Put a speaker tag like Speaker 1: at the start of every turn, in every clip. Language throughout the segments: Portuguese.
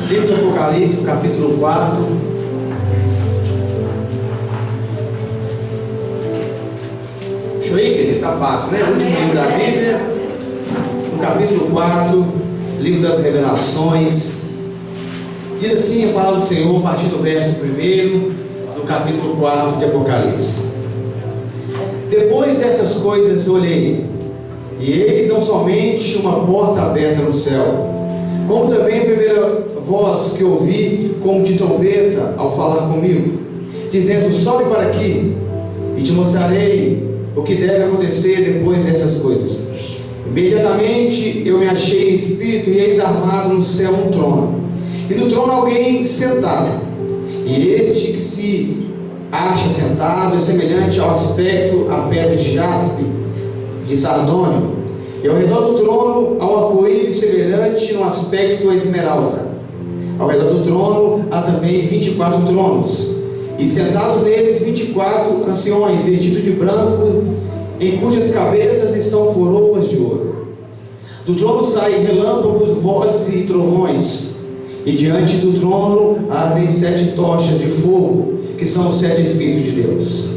Speaker 1: Livro do Apocalipse, capítulo 4. Deixa eu ir, querido, tá fácil, né? O último livro da Bíblia, no capítulo 4, livro das revelações. Diz assim a palavra do Senhor, a partir do verso 1, do capítulo 4 de Apocalipse. Depois dessas coisas olhei, e eis não somente uma porta aberta no céu, como também a primeira voz que ouvi como de trombeta ao falar comigo, dizendo: sobe para aqui, e te mostrarei o que deve acontecer depois dessas coisas. Imediatamente eu me achei em espírito, e eis armado no céu um trono, e no trono alguém sentado, e este que se acha sentado é semelhante ao aspecto a pedra de jaspe, de sardônio, e ao redor do trono há um arco-íris semelhante no aspecto a esmeralda. Ao redor do trono há também 24 tronos, e sentados neles 24 anciões, vestidos de branco, em cujas cabeças estão coroas de ouro. Do trono saem relâmpagos, vozes e trovões, e diante do trono ardem 7 tochas de fogo, que são os 7 Espíritos de Deus.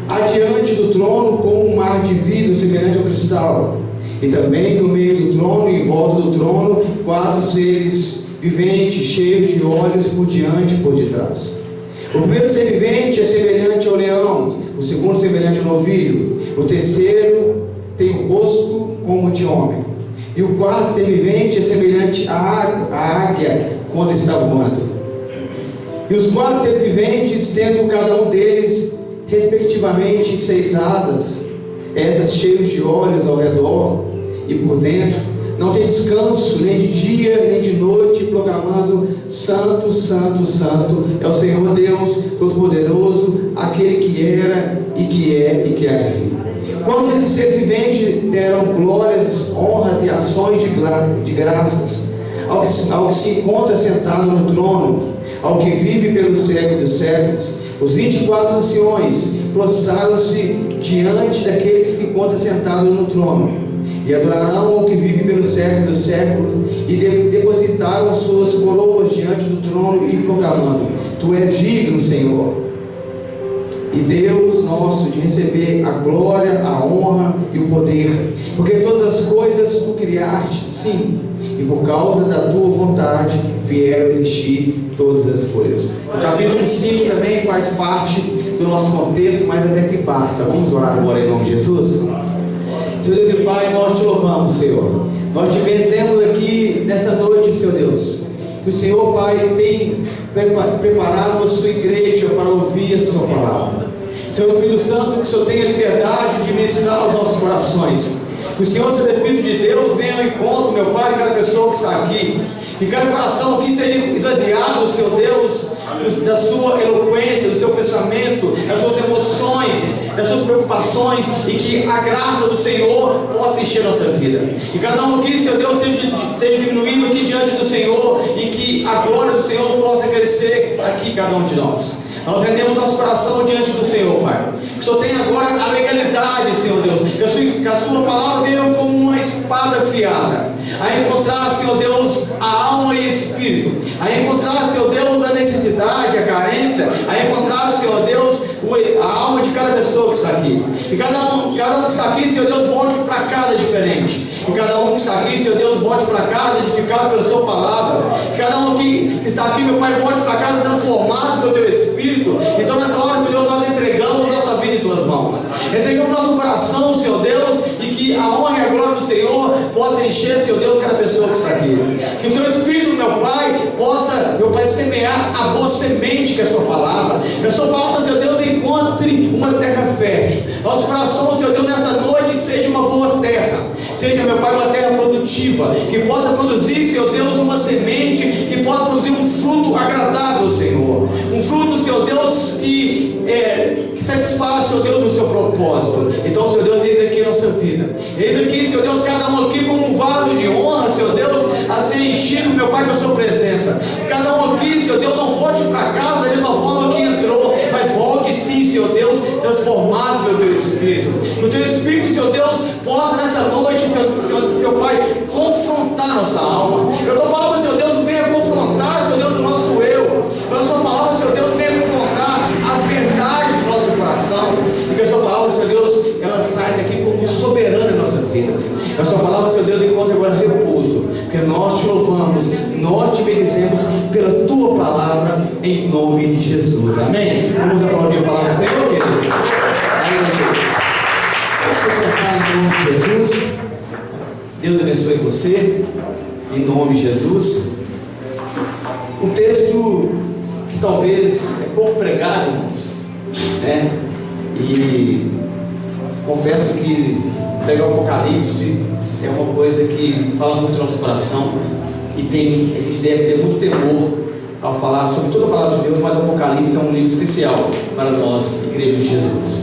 Speaker 1: Adiante do trono, como um mar de vidro semelhante ao cristal, e também no meio do trono e em volta do trono, 4 seres viventes, cheios de olhos por diante e por detrás. O primeiro ser vivente é semelhante ao leão, o segundo semelhante ao novilho, o terceiro tem o rosto como de homem, e o quarto ser vivente é semelhante à águia quando está voando. E os 4 seres viventes, tendo cada um deles respectivamente 6 asas, essas cheias de olhos ao redor e por dentro, não tem descanso nem de dia nem de noite, proclamando: Santo, Santo, Santo é o Senhor Deus Todo-Poderoso, aquele que era e que é e que há de vir. Quando esses seres viventes deram glórias, honras e ações de graças ao que se encontra sentado no trono, ao que vive pelos séculos dos séculos, os 24 anciões prostraram-se diante daquele que se encontra sentado no trono, e adorarão ao que vive pelos séculos dos séculos, e depositaram suas coroas diante do trono, e proclamando: Tu és digno, Senhor, e Deus nosso, de receber a glória, a honra e o poder, porque todas as coisas tu criaste, sim, e por causa da tua vontade vieram existir todas as coisas. O capítulo 5 também faz parte do nosso contexto, mas até que basta. Vamos orar agora em nome de Jesus? Senhor Deus e Pai, nós te louvamos, Senhor. Nós te bendizemos aqui nessa noite, Senhor Deus, que o Senhor, Pai, tem preparado a sua igreja para ouvir a sua palavra. Senhor Espírito Santo, que o Senhor tenha liberdade de ministrar aos nossos corações. Que o Senhor, Senhor Espírito de Deus, venha ao encontro, meu Pai, de cada pessoa que está aqui. E cada coração aqui seja esvaziado, Senhor Deus, da sua eloquência, do seu pensamento, das suas emoções, das suas preocupações, e que a graça do Senhor possa encher nossa vida. E cada um aqui, Senhor Deus, seja diminuído aqui diante do Senhor, e que a glória do Senhor possa crescer aqui em cada um de nós. Nós rendemos nosso coração diante do Senhor, Pai. Que o Senhor tenha agora a legalidade, Senhor Deus, que a sua palavra venha como uma espada afiada, a encontrar, Senhor Deus, a alma e espírito, a encontrar, Senhor Deus, a necessidade, a carência, a encontrar, Senhor Deus, a alma de cada pessoa que está aqui. E cada um que está aqui, Senhor Deus, volte para casa diferente. E cada um que está aqui, Senhor Deus, volte para casa edificado pela sua palavra. E cada um que está aqui, meu Pai, volte para casa transformado pelo teu Espírito. Então nessa hora, Senhor Deus, nós entregamos nossa vida em tuas mãos. Entregamos nosso coração, Senhor Deus, e que a honra e a glória do Senhor possa encher, Senhor Deus, cada pessoa que está aqui. Que o teu Espírito, meu Pai, possa, meu Pai, semear a boa semente que é a sua palavra. Que a sua palavra, Senhor Deus, encontre uma terra fértil. Nosso coração, Senhor Deus, nessa noite seja uma boa terra. Seja, meu Pai, uma terra produtiva, que possa produzir, Senhor Deus, uma semente, que possa produzir um fruto agradável, Senhor. Um fruto, Senhor Deus, que satisfaz, Senhor Deus, o seu propósito. Então, Senhor Deus, eis aqui a nossa vida. Eis aqui, Senhor Deus, cada um aqui como um vaso de honra, Senhor Deus, a ser enchido, meu Pai, com a sua presença. Cada um aqui, Senhor Deus, não volte para casa da mesma forma que entrou, mas volte sim, Senhor Deus, transformado pelo teu Espírito. Que o teu Espírito, Senhor Deus, possa nessa noite, Seu Pai, confrontar nossa alma. Eu estou falando, Senhor Deus, venha confrontar bendizemos pela tua palavra, em nome de Jesus. Amém? Vamos aplaudir a palavra do Senhor, querido. Vamos sentar em nome de Jesus. Deus abençoe você, em nome de Jesus. Um texto que talvez é pouco pregado, irmãos, né? E confesso que pregar o Apocalipse é uma coisa que fala muito no nosso coração, e a gente deve ter muito temor ao falar sobre toda a palavra de Deus, mas o Apocalipse é um livro especial para nós, Igreja de Jesus.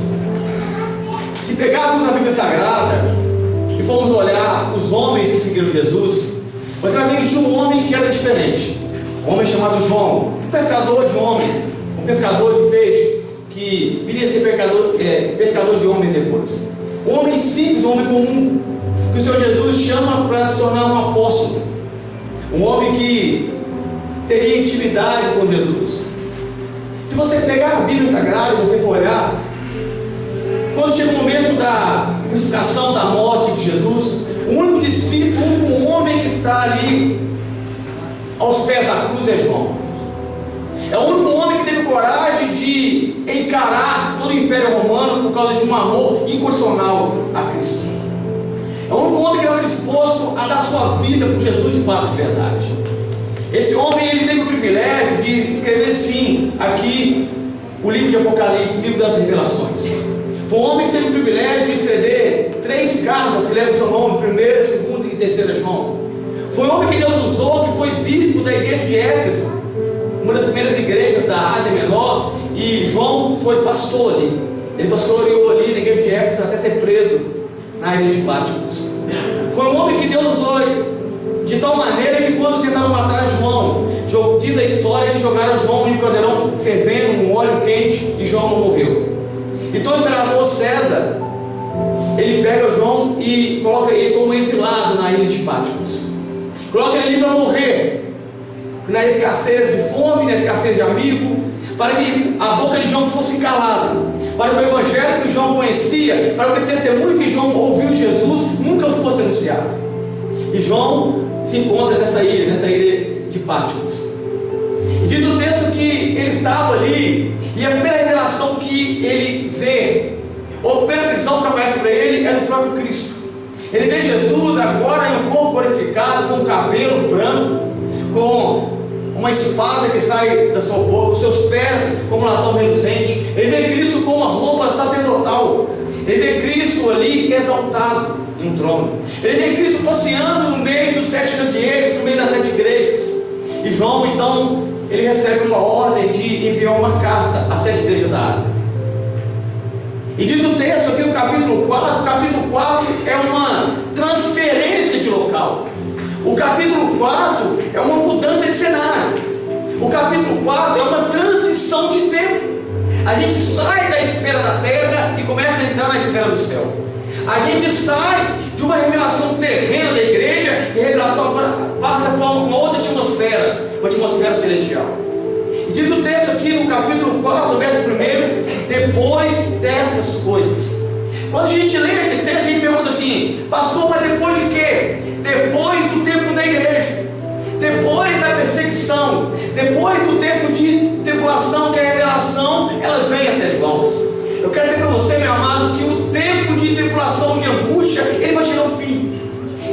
Speaker 1: Se pegarmos a Bíblia Sagrada e formos olhar os homens que seguiram Jesus, você vai ver que tinha um homem que era diferente, um homem chamado João, um pescador de homem, um pescador de peixes, que viria a ser pescador de homens depois. Um homem simples, um homem comum, que o Senhor Jesus chama para se tornar um apóstolo, um homem que teria intimidade com Jesus. Se você pegar a Bíblia Sagrada e você for olhar, quando chega o momento da crucificação, da morte de Jesus, o único discípulo, o único homem que está ali aos pés da cruz é João. É o único homem que teve coragem de encarar todo o Império Romano por causa de um amor incondicional a Cristo. É o único homem que estava disposto a dar sua vida por Jesus de fato, de verdade. Esse homem, ele teve o privilégio de escrever, sim, aqui o livro de Apocalipse, o livro das Revelações. Foi um homem que teve o privilégio de escrever 3 cartas que levam o seu nome, 1ª, 2ª e 3ª João. Foi um homem que Deus usou, que foi bispo da igreja de Éfeso, uma das primeiras igrejas da Ásia Menor, e João foi pastor ali. Ele pastoreou ali na igreja de Éfeso até ser preso na ilha de Patmos. Foi um homem que Deus usou de tal maneira que quando tentaram matar João, diz a história que jogaram João em um caldeirão fervendo, um óleo quente, e João não morreu. Então o imperador César, ele pega João e coloca ele como exilado na ilha de Patmos. Coloca ele para morrer, na escassez de fome, na escassez de amigo, para que a boca de João fosse calada, para que o evangelho que João conhecia, para que o testemunho que João ouviu de Jesus nunca fosse anunciado. E João se encontra nessa ilha de Patmos. E diz o texto que ele estava ali, e a primeira revelação que ele vê, ou a primeira visão que aparece para ele, é do próprio Cristo. Ele vê Jesus agora em um corpo glorificado, com cabelo branco, com uma espada que sai da sua boca, os seus pés como latão reluzente. Ele vê Cristo com uma roupa sacerdotal. Ele vê Cristo ali exaltado em um trono. Ele vê Cristo passeando no meio dos 7 candeeiros, no meio das 7 igrejas. E João, então, ele recebe uma ordem de enviar uma carta às 7 igrejas da Ásia. E diz o texto aqui no capítulo 4 é uma transferência de local. O capítulo 4 é uma mudança de cenário. O capítulo 4 é uma transição de tempo. A gente sai da esfera da terra e começa a entrar na esfera do céu. A gente sai de uma revelação terrena da igreja e a revelação agora passa para uma outra atmosfera, uma atmosfera celestial. E diz o texto aqui no capítulo 4, verso 1, depois dessas coisas. Quando a gente lê esse texto, a gente pergunta assim: pastor, mas depois de quê? Depois do tempo da igreja, depois da perseguição, depois do tempo de tribulação, que é a revelação, ela vem até João. Eu quero dizer para você, meu amado, que o tempo de tribulação, de angústia, ele vai chegar ao fim.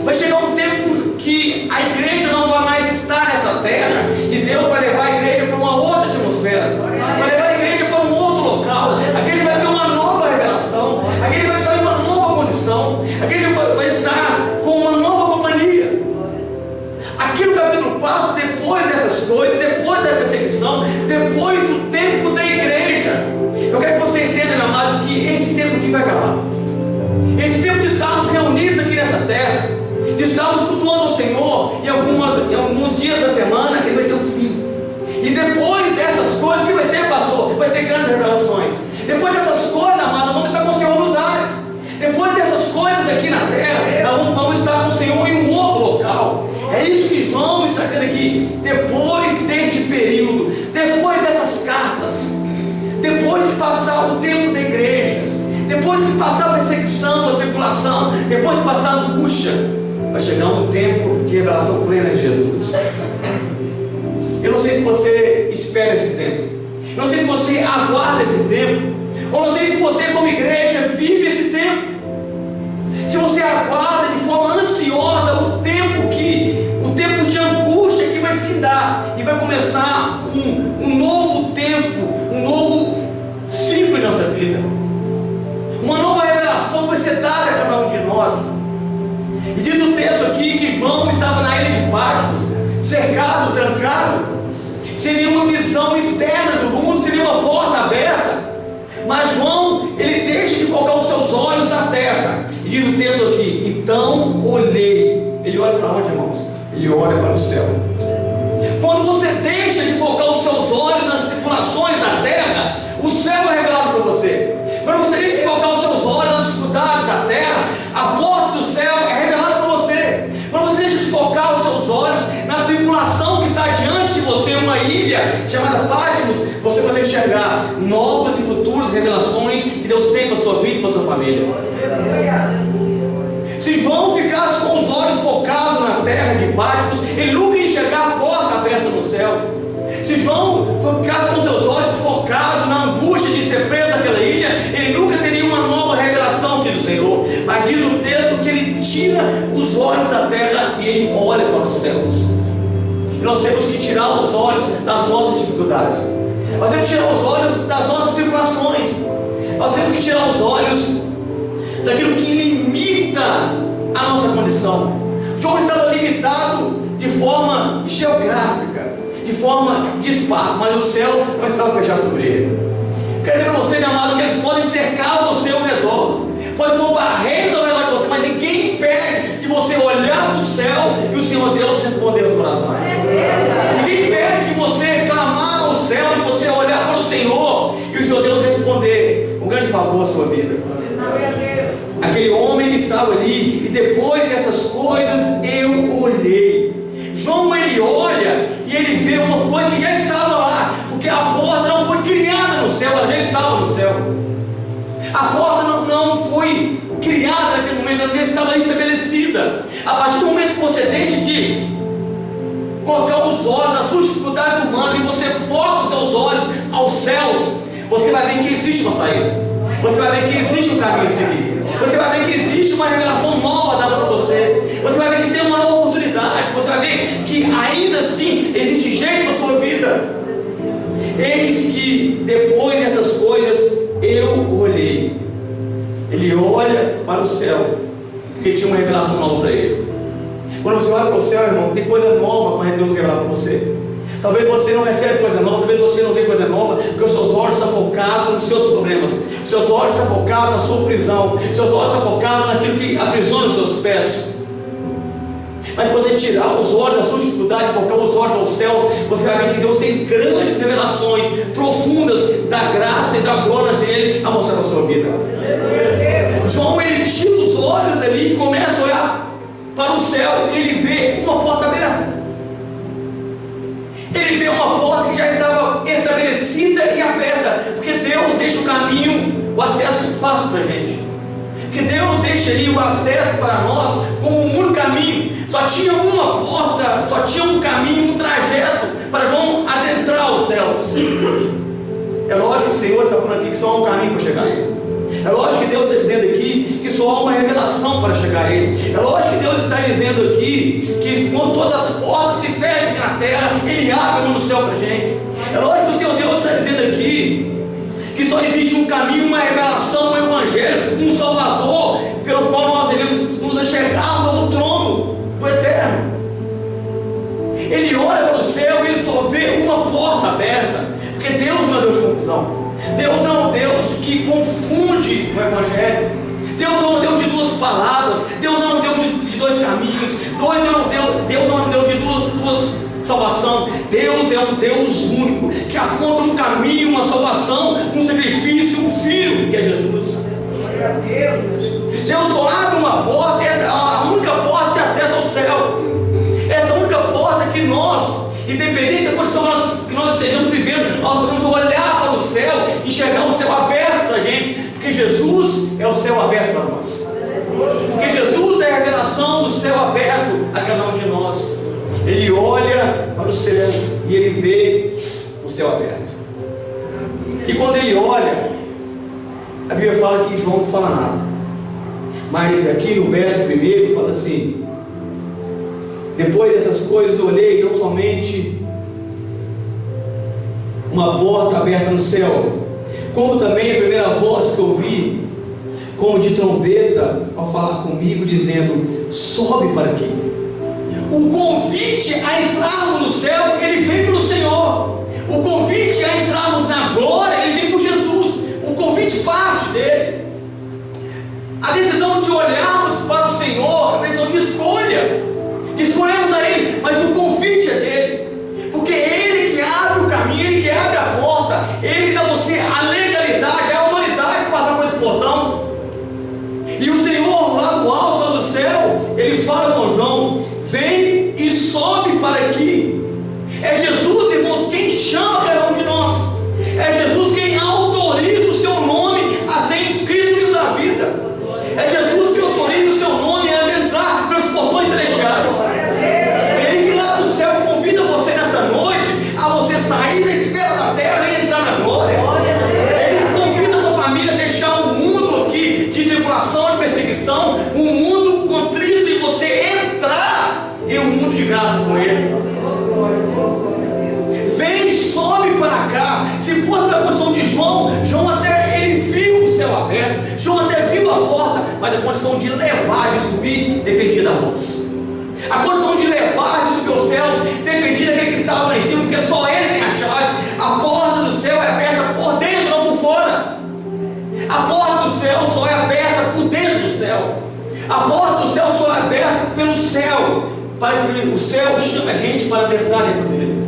Speaker 1: Vai chegar um tempo que a igreja não vai mais estar nessa terra, e Deus vai levar a igreja para uma outra atmosfera, vai levar a igreja para um outro local. A igreja vai ter uma nova revelação, a igreja vai estar em uma nova condição, a igreja vai estar com uma nova companhia. Aqui no capítulo 4, depois dessas coisas, depois da perseguição, depois do tempo da igreja, eu quero que você entenda, meu amado, que esse tempo aqui vai acabar. Esse tempo de estarmos reunidos aqui nessa terra, de estarmos cultuando o Senhor, em alguns dias da semana, ele vai ter um fim. E depois dessas coisas, o que vai ter, pastor? Vai ter grandes revelações. Depois dessas coisas, amado, vamos estar com o Senhor nos ares. Depois dessas coisas aqui na terra, nós vamos estar com o Senhor em um outro local. É isso que João está dizendo aqui. Depois deste período, depois dessas cartas, depois de passar o tempo da igreja, depois de passar a perseguição, a tribulação, depois de passar a angústia, vai chegar um tempo de revelação plena de Jesus. espera esse tempo. Não sei se você aguarda esse tempo, ou não sei se você, como igreja, vive esse tempo. Se você aguarda de forma ansiosa o tempo de angústia que vai findar e vai começar um novo tempo, um novo ciclo em nossa vida, uma nova revelação vai ser dada a cada um de nós. E diz o texto aqui que João estava na ilha de Patmos, cercado, trancado, sem nenhuma visão externa do mundo, sem nenhuma porta aberta. Mas João, ele deixa de focar os seus olhos na terra. E diz o texto aqui: então olhei. Ele olha para onde, irmãos? Ele olha para o céu. Quando você deixa de focar os seus olhos nas tribulações da terra, o céu é revelado para você. Quando você deixa de focar os seus olhos nas dificuldades da terra, a porta do céu é revelada para você. Quando você deixa de focar os seus olhos na tribulação que está diante de você, uma ilha chamada Patmos, você consegue enxergar novas e futuras revelações que Deus tem para a sua vida e para a sua família. Se João ficasse com os olhos focados na terra de Patmos, ele nunca ia enxergar a porta aberta no céu. Se João ficasse com seus olhos focados na angústia de ser preso naquela ilha, ele nunca teria uma nova revelação do Senhor. Mas diz o texto que ele tira os olhos da terra e ele olha para os céus. E nós temos que tirar os olhos das nossas dificuldades. Nós temos que tirar os olhos das nossas tribulações. Nós temos que tirar os olhos daquilo que limita a nossa condição. João estava limitado de forma geográfica, de forma de espaço, mas o céu não estava fechado sobre ele. Quer dizer para você, meu amado, que eles podem cercar você ao redor, podem pôr barreiras ao redor de você, mas ninguém impede de você olhar para o céu e o Senhor Deus responder ao coração. Ninguém impede de você clamar ao céu, de você olhar para o Senhor e o Senhor Deus responder um grande favor à sua vida. Aquele homem estava ali, e depois dessas coisas eu olhei. João, ele olha e ele vê uma coisa que já estava lá, porque a porta não foi criada no céu, ela já estava no céu. A porta não foi criada naquele momento, ela já estava estabelecida. A partir do momento que você deixa de colocar os olhos nas suas dificuldades humanas e você foca os seus olhos aos céus, você vai ver que existe uma saída. Você vai ver que existe um caminho a seguir. Você vai ver que existe uma revelação nova dada para você. Você vai ver que tem uma nova oportunidade. Você vai ver que ainda assim existe jeito para a sua vida. Eis que depois dessas coisas eu olhei. Ele olha para o céu, porque tinha uma revelação nova para ele. Quando você olha para o céu, irmão, tem coisa nova para Deus revelar para você. Talvez você não receba coisa nova, talvez você não vê coisa nova, porque os seus olhos estão focados nos seus problemas, os seus olhos estão focados na sua prisão, os seus olhos estão focados naquilo que aprisiona os seus pés. Mas se você tirar os olhos da sua dificuldade, focar os olhos aos céus, você vai ver que Deus tem grandes revelações profundas da graça e da glória dele a mostrar na sua vida. João, ele tira os olhos ali e começa a olhar para o céu, e ele vê uma porta aberta. Ele vê uma porta que já estava estabelecida e aberta, porque Deus deixa o caminho, o acesso fácil para a gente. Porque Deus deixa ali o acesso para nós como um único caminho. Só tinha uma porta, só tinha um caminho, um trajeto para João adentrar os céus. É lógico que o Senhor está falando aqui que só há um caminho para chegar a Ele. É lógico que Deus está dizendo aqui que só há uma revelação para chegar a Ele. É lógico que Deus está dizendo aqui que quando todas as portas se fecham aqui na terra, Ele abre uma no céu para a gente. É lógico que o Senhor Deus está dizendo aqui que só existe um caminho, uma revelação, um evangelho, um salvador, pelo qual nós devemos nos achegarmos ao trono do eterno. Ele olha para o céu e ele só vê uma porta aberta, porque Deus não é Deus de confusão. Deus não é um Deus que confunde o evangelho. Deus não é um Deus de duas palavras. Deus não é um Deus de dois caminhos. Deus não é um Deus de duas salvação. Deus é um Deus único, que aponta um caminho, uma salvação, um sacrifício, um filho, que é Jesus. Deus só abre uma porta, essa é a única porta de acesso ao céu. Essa é a única porta que nós, independente da condição que nós estejamos vivendo, nós podemos olhar para o céu, enxergar o céu aberto para a gente, porque Jesus é o céu aberto para nós. Porque Jesus é a revelação do céu aberto a cada um de nós. Ele olha para o céu e ele vê o céu aberto. E quando ele olha, a Bíblia fala que João não fala nada, mas aqui no verso primeiro fala assim: depois dessas coisas olhei, não somente uma porta aberta no céu, como também a primeira voz que ouvi, como de trombeta, ao falar comigo, dizendo: sobe para aqui. O convite a entrarmos no céu, ele vem pelo Senhor. O convite a entrarmos na glória, ele vem por Jesus. O convite parte dele. A decisão de olharmos para o Senhor é uma decisão de escolha. Escolhemos a Ele, mas o convite é dele, porque é Ele que abre o caminho, Ele que abre a porta, Ele dá a você a legalidade, a autoridade de passar por esse portão. E o Senhor, lá do alto, lá do céu, Ele fala com João: vem e sobe para aqui. É Jesus, irmãos, quem chama cada um de nós. É Jesus quem autoriza o seu nome a ser inscrito no livro da vida. É Jesus que autoriza o seu nome a adentrar pelos portões celestiais. Ele que lá do céu convida você nessa noite a você sair da esfera da terra e entrar na glória. Ele convida a sua família a deixar um mundo aqui de tribulação, de perseguição, um mundo contrito, e você entrar em um mundo de graça com Ele. Vem, sobe para cá. Se fosse na condição de João, João até ele viu o céu aberto, João até viu a porta, mas a condição de levar, de subir, dependia da voz. A condição de levar, de subir aos céus, dependia daquele que estava lá em cima, porque só ele tem a chave. A porta do céu é aberta por dentro, não por fora. A porta do céu só é aberta por dentro do céu. A porta do céu só é aberta pelo céu, para que o céu chame a gente para entrar dentro dele.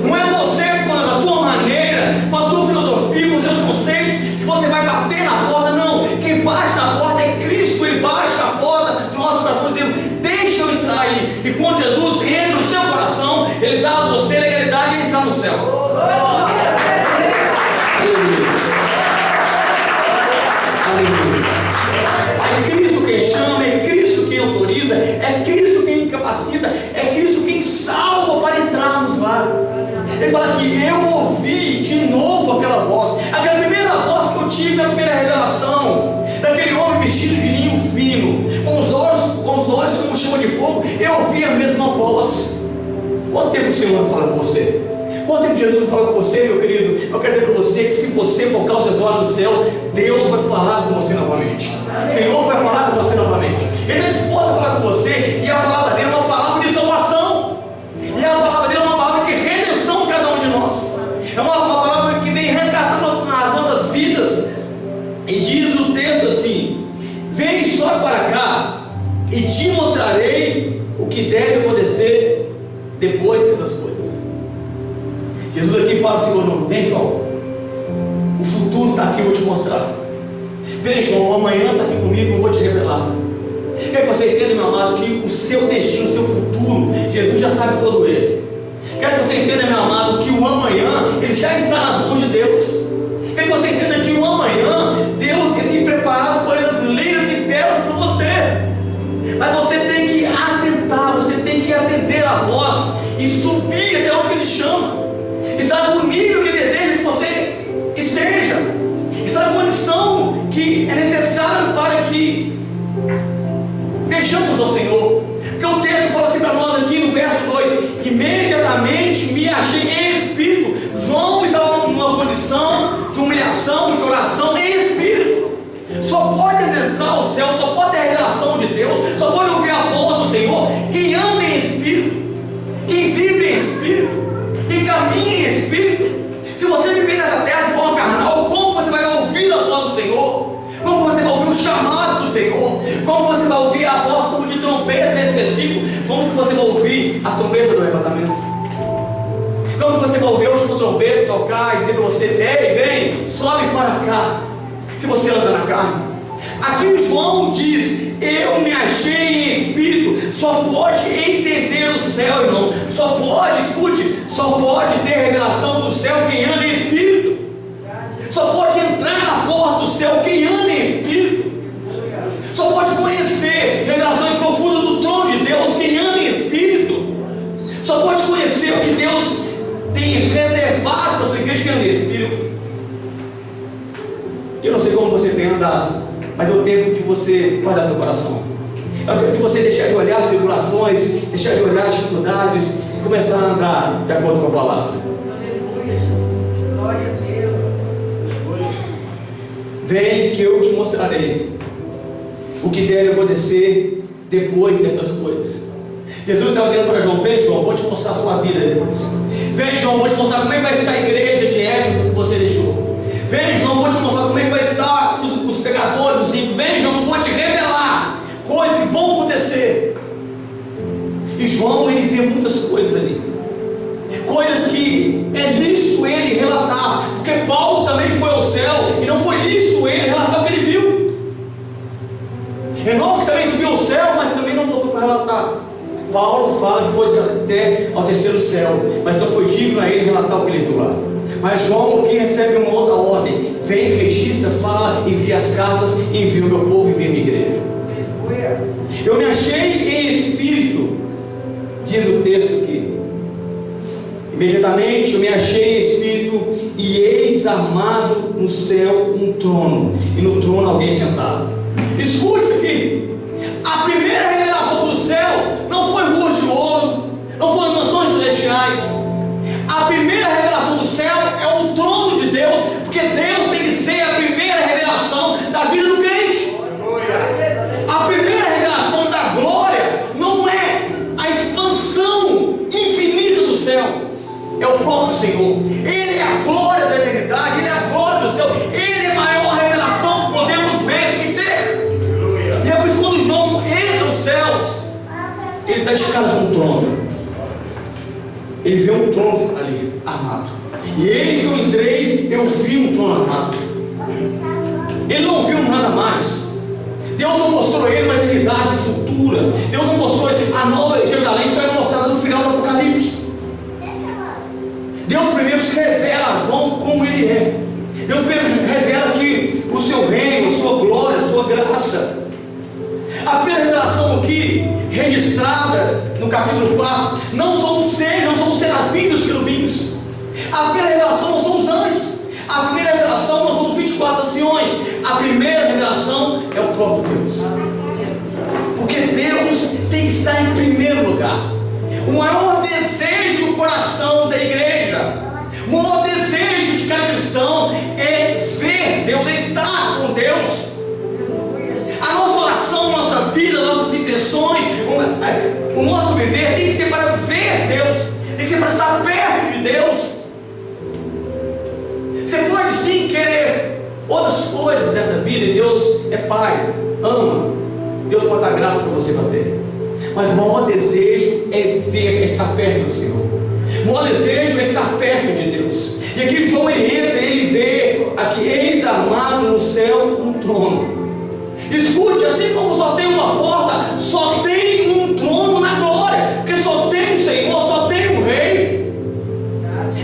Speaker 1: Não é você, com a sua maneira, com a sua filosofia, com os seus conceitos, que você vai bater na porta. Não, quem bate na porta é Cristo. Ele bate na porta do nosso coração, dizendo: deixa eu entrar aí. E quando Jesus entra no seu coração, Ele dá a você a legalidade de entrar no céu. É Cristo quem chama, é Cristo quem autoriza, é Cristo quem capacita, é Cristo quem salva para entrarmos lá. Ele fala que eu ouvi de novo aquela voz, aquela primeira voz que eu tive na primeira revelação, daquele homem vestido de linho fino, com os olhos como chama de fogo. Eu ouvi a mesma voz. Quanto tempo o Senhor fala com você? Quanto tempo Jesus fala com você, meu querido? Eu quero dizer para você que se você focar os seus olhos no céu, Deus vai falar com você novamente. O Senhor vai falar com você novamente. Ele está disposto a falar com você, e a palavra dele é uma palavra de salvação. E a palavra dele é uma palavra de redenção de cada um de nós. É uma palavra que vem resgatando as nossas vidas. E diz o texto assim: vem só para cá, e te mostrarei o que deve acontecer depois dessas coisas. Jesus aqui fala assim: vem, João, o futuro está aqui, eu vou te mostrar. Vem, João, amanhã está aqui comigo, eu vou te revelar. Quero que você entenda, meu amado, que o seu destino, o seu futuro, Jesus já sabe todo ele. Quero que você entenda, meu amado, que o amanhã, ele já está nas mãos de Deus. Quero que você entenda que o amanhã, Deus ele tem preparado coisas lindas e belas para você. Mas você tem que atentar, você tem que atender a voz e subir até onde Ele chama. Está no nível que Ele deseja que você esteja. Está na condição que é necessário para que vejamos ao Senhor. Porque o texto fala assim para nós aqui no verso 2: imediatamente me achei em espírito. João estava numa condição de humilhação, de oração em espírito. Só pode adentrar ao céu, só pode ter a revelação de Deus, só pode ouvir a voz do Senhor quem anda em espírito, quem vive em espírito, quem caminha em espírito. Se você viver nessa terra de forma carnal, como você vai ouvir a voz do Senhor? Como você vai ouvir o chamado do Senhor? Como você vai ouvir a voz como de trombeta nesse versículo? Como que você vai ouvir a trombeta do arrebatamento? Como você vai ouvir o trombeta tocar e dizer para você: ei, vem, sobe para cá? Se você anda na carne. Aqui João diz: eu me achei em espírito. Só pode entender o céu, irmão. Só pode, escute, só pode ter revelação do céu quem anda em espírito. Só pode entrar na porta do céu quem anda em espírito. Só pode conhecer revelações profundas do trono de Deus quem anda em espírito. Só pode conhecer o que Deus tem reservado para a sua igreja que anda em espírito. Eu não sei como você tem andado, mas é o tempo de você guardar seu coração. É o tempo de você deixar de olhar as tribulações, deixar de olhar as dificuldades e começar a andar de acordo com a palavra.
Speaker 2: Aleluia, Jesus. Glória a Deus.
Speaker 1: Vem que eu te mostrarei o que deve acontecer depois dessas coisas. Jesus estava dizendo para João: vem, João, vou te mostrar a sua vida depois. Vem, João, vou te mostrar como é que vai estar a igreja de Éfeso que você deixou. Vem, João, vou te mostrar como é que vai estar os pecadores, os ímpios. Vem, João, vou te revelar coisas que vão acontecer. E João, ele vê muitas coisas ali, coisas que é lícito ele relatar, porque Paulo também foi ao céu e não foi lícito ele relatar o que ele viu. Enoque também subiu ao céu, mas também não voltou para relatar. Paulo fala que foi até ao terceiro céu, mas não foi digno a ele relatar o que ele viu lá. Mas João aqui recebe uma outra ordem: vem, registra, fala, envia as cartas, envia o meu povo, envia a minha igreja. Eu me achei em espírito, diz o texto aqui. Imediatamente eu me achei em espírito, e eis armado no céu um trono, e no trono alguém sentado. Escute isso aqui. A primeira revelação do céu não foi ruas de ouro, não foram mansões celestiais. A primeira revelação do céu é o trono de Deus, porque Deus tem que ser a primeira revelação da vida do crente. A primeira revelação da glória não é a expansão infinita do céu, é o próprio Senhor. Ele é a glória da eternidade, Ele é a glória do céu, Ele é a maior revelação que podemos ver e ter. E é por isso que quando João entra nos céus, ele está de cara com um trono. Ele vê um trono ali, armado. E eis que eu entrei, eu vi um trono armado. Ele não viu nada mais. Deus não mostrou ele uma eternidade futura. Deus não mostrou ele a nova Jerusalém, só era mostrada no final do Apocalipse. Deus primeiro se revela a João como ele é. Deus primeiro revela que o seu reino, a sua glória, a sua graça. A primeira revelação aqui, registrada no capítulo 4, não são os seres, não são os serafins dos querubins. A primeira revelação não são os anjos. A primeira revelação não são os 24 anciões. A primeira revelação é o próprio Deus. Porque Deus tem que estar em primeiro lugar. O maior desejo do coração da igreja, o maior desejo de cada cristão é ver Deus, é estar com Deus. A nossa oração, a nossa vida, as nossas intenções, o nosso viver tem que ser para ver Deus, tem que ser para estar perto de Deus. Você pode sim querer outras coisas nessa vida, e Deus é Pai, ama, Deus pode dar graça para você bater, mas o maior desejo é ver, é estar perto do Senhor. O maior desejo é estar perto de Deus. E aqui João ele entra, ele vê aqui: eis armado no céu um trono. Escute, assim como só tem uma porta, só tem um trono na glória, porque só tem um Senhor, só tem um Rei.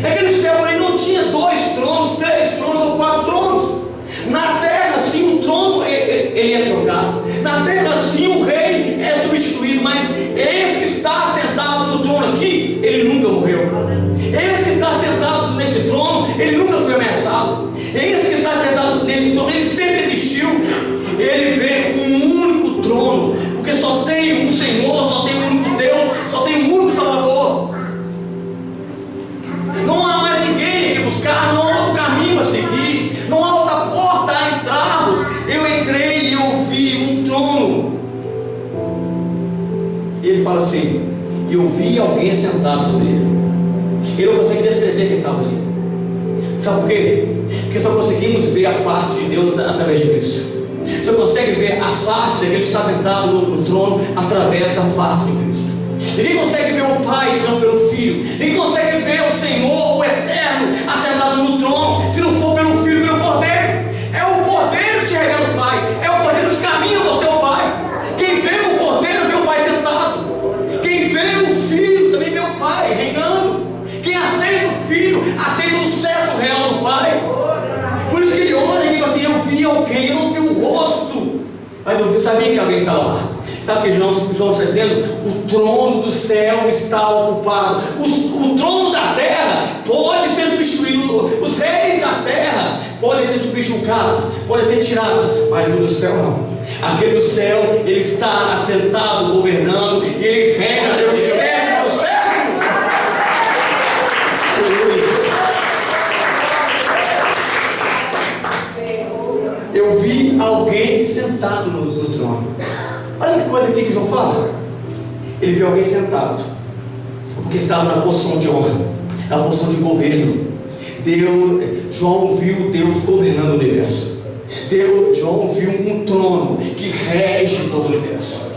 Speaker 1: Aquele céu ali não tinha 2 tronos, 3 tronos ou 4 tronos. Na terra sim o trono ele é trocado, na terra sim o Rei é substituído, mas esse que está sentado no trono aqui, ele nunca morreu. Esse que está sentado nesse trono, ele nunca foi ameaçado. Esse que está sentado nesse trono, ele sempre existiu. Ele vê um único trono, porque só tem um Senhor, só tem um único Deus, só tem um único Salvador. Não há mais ninguém que buscar, não há outro caminho a seguir, não há outra porta a entrarmos. Eu entrei e eu vi um trono. E ele fala assim: eu vi alguém sentado sobre ele. Ele não consegue descrever quem estava ali. Sabe por quê? Porque só conseguimos ver a face de Deus através de Cristo. Você consegue ver a face daquele que está sentado no trono através da face de Cristo. Ninguém consegue ver o Pai senão pelo Filho. Ninguém consegue ver o Senhor, o Eterno, assentado no trono, se não for pelo Filho e pelo Cordeiro. É o Cordeiro que te revela o Pai, é o Cordeiro que caminha você ao Pai. Quem vê o Cordeiro vê o Pai sentado. Quem vê o Filho também vê o Pai reinando. Quem aceita o Filho aceita o cetro real do Pai. Por isso que ele olha e diz assim: eu vi alguém, eu não vi o rosto, mas eu sabia que alguém estava lá. Sabe o que João está dizendo? O trono do céu está ocupado. O trono da terra pode ser substituído. Os reis da terra podem ser subjugados, podem ser tirados, mas o do céu não. Aquele do céu, ele está assentado, governando, e ele reina pelos séculos, séculos. Eu vi alguém sentado no trono. Olha que coisa aqui que João fala. Ele viu alguém sentado, porque estava na posição de honra, na posição de governo. João viu Deus governando o universo. João viu um trono que rege todo o universo.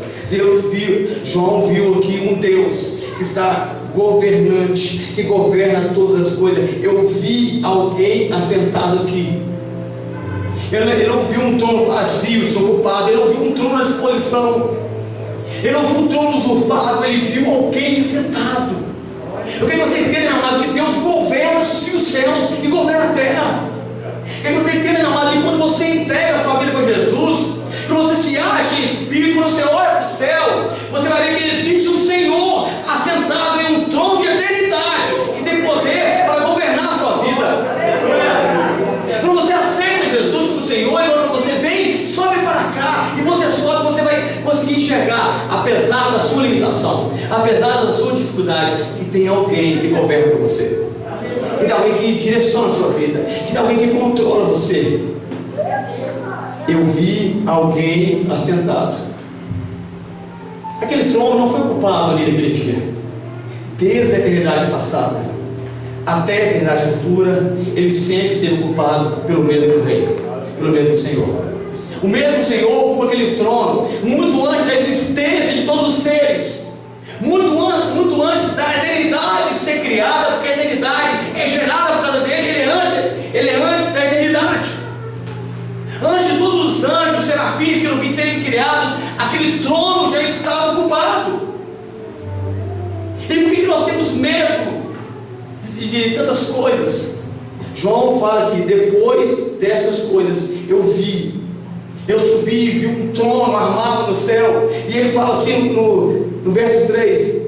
Speaker 1: João viu aqui um Deus que está governante, que governa todas as coisas. Eu vi alguém assentado aqui. Ele não viu um trono vazio, desocupado. Ele não viu um trono à disposição. Ele não viu um trono usurpado. Ele viu alguém sentado. Eu quero que você entenda, amado, que Deus governa os céus e governa a terra. Eu quero que você entenda, amado, que quando você entrega a sua vida para Jesus, quando você se acha em espírito, quando você olha para o céu, você vai ver que existe um Senhor assentado em um trono de eternidade, que tem poder para governar a sua vida. Quando você aceita Jesus como Senhor, e quando você vem, sobe para cá, e você sobe, você vai conseguir enxergar, apesar da sua limitação, apesar da sua dificuldade, que tem alguém que governa por você. Que tem alguém que direciona a sua vida, que tem alguém que controla você. Eu vi alguém assentado. Aquele trono não foi ocupado ali naquele dia. Desde a eternidade passada até a eternidade futura, ele sempre esteve ocupado pelo mesmo rei, pelo mesmo Senhor. O mesmo Senhor ocupa aquele trono muito antes da existência de todos os seres, muito antes da eternidade ser criada, porque a eternidade é gerada por causa dele. Ele é antes da eternidade. Antes de todos os anjos, serafins, querubins serem criados, aquele trono já estava ocupado. E por que nós temos medo de tantas coisas? João fala que depois dessas coisas eu subi e vi um trono armado no céu. E ele fala assim no verso 3: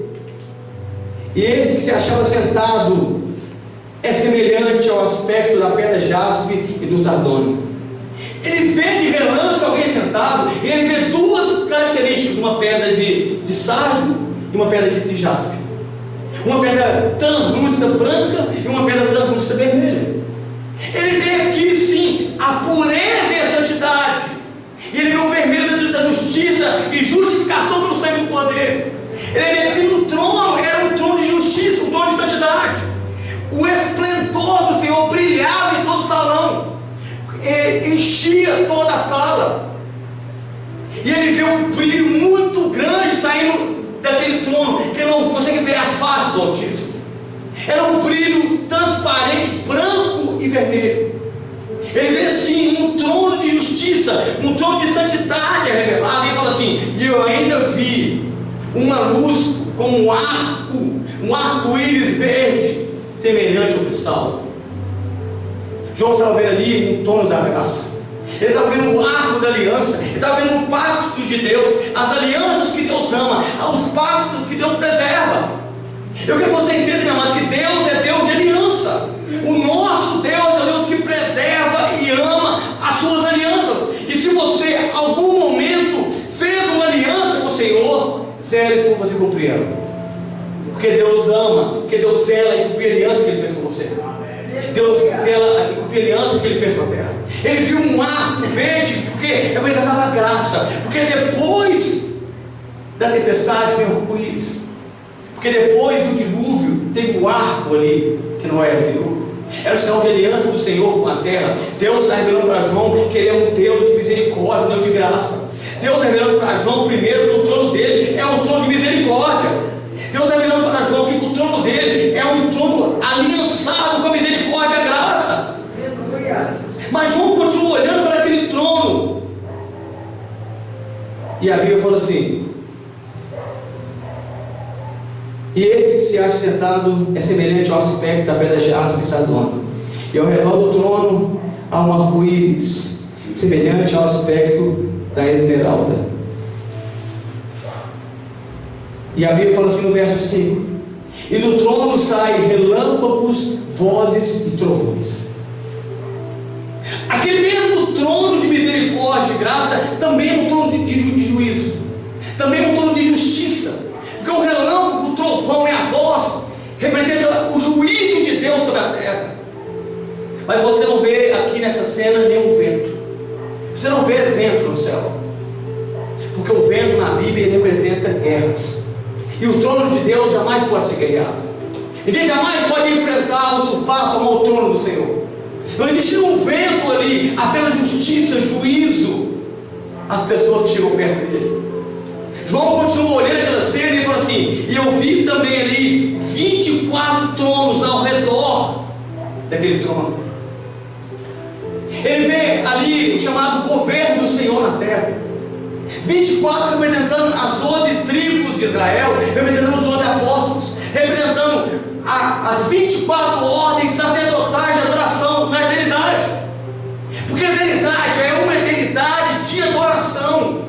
Speaker 1: e esse que se achava sentado é semelhante ao aspecto da pedra jaspe e do sardônio. Ele vê de relance alguém sentado, e ele vê duas características: uma pedra de sardio e uma pedra de jaspe, uma pedra translúcida branca e uma pedra translúcida vermelha. Ele vê aqui sim a pureza e a santidade. Ele vê o vermelho da justiça e justificação pelo sangue do poder. Ele vê aqui no trono, era um trono de justiça, um trono de santidade. O esplendor do Senhor brilhava em todo o salão, enchia toda a sala. E ele vê um brilho muito grande saindo daquele trono, que ele não consegue ver a face do Altíssimo. Era um brilho transparente, branco e vermelho. Ele vê assim um trono de justiça, um trono de santidade revelado. E ele fala assim: e eu ainda vi uma luz como um arco-íris verde, semelhante ao cristal. João estava vendo ali um trono da graça. Ele estava vendo o arco da aliança. Ele estava vendo o pacto de Deus, as alianças que Deus ama, os pactos que Deus preserva. Eu quero que você entenda, meu amado, que Deus é Deus de aliança. O nosso Deus é o Deus que preserva e ama as suas alianças. E se você, em algum momento, fez uma aliança com o Senhor, zele por você cumprir ela. Porque Deus ama, porque Deus zela em cumprir a aliança que Ele fez com você. Deus zela em cumprir a aliança que Ele fez com a terra. Ele viu um arco verde, porque representava a graça. Porque depois da tempestade vem o arco-íris. Porque depois do dilúvio teve o arco ali que Noé viu. Era o sinal de aliança do Senhor com a terra. Deus está revelando para João que Ele é um Deus de misericórdia, um Deus de graça. Deus está revelando para João primeiro que o trono dele é um trono de misericórdia. Deus está revelando para João que o trono dele é um trono aliançado com a misericórdia e a graça. Mas João continua olhando para aquele trono. E a Bíblia fala assim: e esse que se acha sentado é semelhante ao aspecto da pedra jaspe e sardônio. E ao redor do trono há um arco-íris, semelhante ao aspecto da esmeralda. E a Bíblia fala assim no verso 5: e do trono saem relâmpagos, vozes e trovões. Aquele mesmo trono de misericórdia e graça também é um trono de juízo, também é um trono de justiça, porque o relâmpago, o trovão e a voz representa o juízo de Deus sobre a terra. Mas você não vê aqui nessa cena nenhum vento. Você não vê vento no céu, porque o vento na Bíblia representa guerras, e o trono de Deus jamais pode ser guerreado. Ninguém jamais pode enfrentar, usurpar, tomar o trono do Senhor. Não existe um vento ali, apenas justiça, juízo às pessoas que chegam perto dele. João continua olhando aquela cena e fala assim: e eu vi também ali 24 tronos ao redor daquele trono. Ele vê ali o chamado governo do Senhor na terra. 24 representando as 12 tribos de Israel, representando os 12 apóstolos, representando as 24 ordens sacerdotais de adoração na eternidade. Porque a eternidade é uma eternidade de adoração.